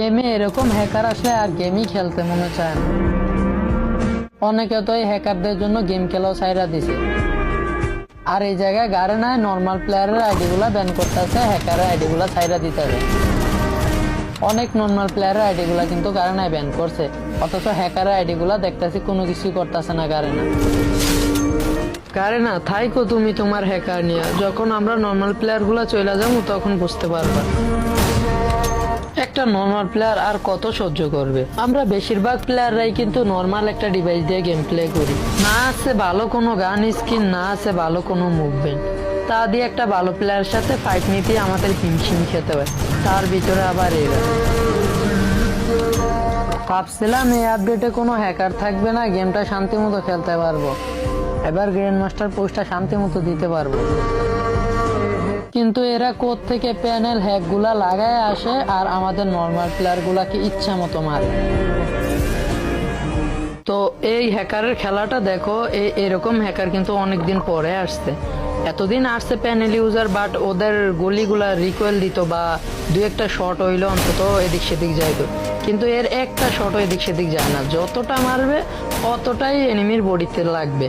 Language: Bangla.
গেমে এরকম হ্যাকার আসলে আর গেমই খেলতে মনে চায় না। অনেকে তো এই হ্যাকারদের জন্য গেম খেলাও ছাইরা দিছে। আর এই জায়গায় গাড়ে নাই নর্মাল প্লেয়ারের আইডি গুলা ব্যান করতেছে, হ্যাকারের আইডি গুলা ছাইরা দিতেছে। অনেক নর্মাল প্লেয়ারের আইডি গুলা কিন্তু গাড়ে নাই ব্যান করছে, অথচ হ্যাকারের আইডি গুলা দেখতেছি কোনো কিছুই করতেছে না গাড়ে না। গাড়ে না থাইকো তুমি তোমার হ্যাকার নিয়ে, যখন আমরা নর্মাল প্লেয়ার গুলা চলে যাবো তখন বুঝতে পারবা। একটা নর্মাল প্লেয়ার আর কত সহ্য করবে। আমরা বেশিরভাগ প্লেয়াররাই কিন্তু নর্মাল একটা ডিভাইস দিয়ে গেম প্লে করি, না আছে ভালো কোনো গান স্কিন, না আছে ভালো কোনো মুভমেন্ট। তা দিয়ে একটা ভালো প্লেয়ারের সাথে ফাইট নিতে আমাদের হিমশিম খেতে হয়, তার ভিতরে আবার এরা। ভাবছিলাম এই আপডেটে কোনো হ্যাকার থাকবে না, গেমটা শান্তি মতো খেলতে পারবো, এবার গ্র্যান্ড মাস্টার পোস্টটা শান্তি মতো দিতে পারবো। কিন্তু এরা কোথ থেকে প্যানেল হ্যাক গুলা লাগায় আসে আর আমাদের নর্মাল প্লেয়ার গুলাকে ইচ্ছা মতো মারে। তো এই হ্যাকারের খেলাটা দেখো, এরকম হ্যাকার কিন্তু অনেকদিন পরে আসছে। এতদিন আসছে প্যানেল ইউজার, বাট ওদের গলিগুলা রিকোয়েল দিত বা দু একটা শট হইলো অন্তত এদিক সেদিক যাইতো, কিন্তু এর একটা শটও এদিক সেদিক যায় না, যতটা মারবে অতটাই এনিমির বডিতে লাগবে।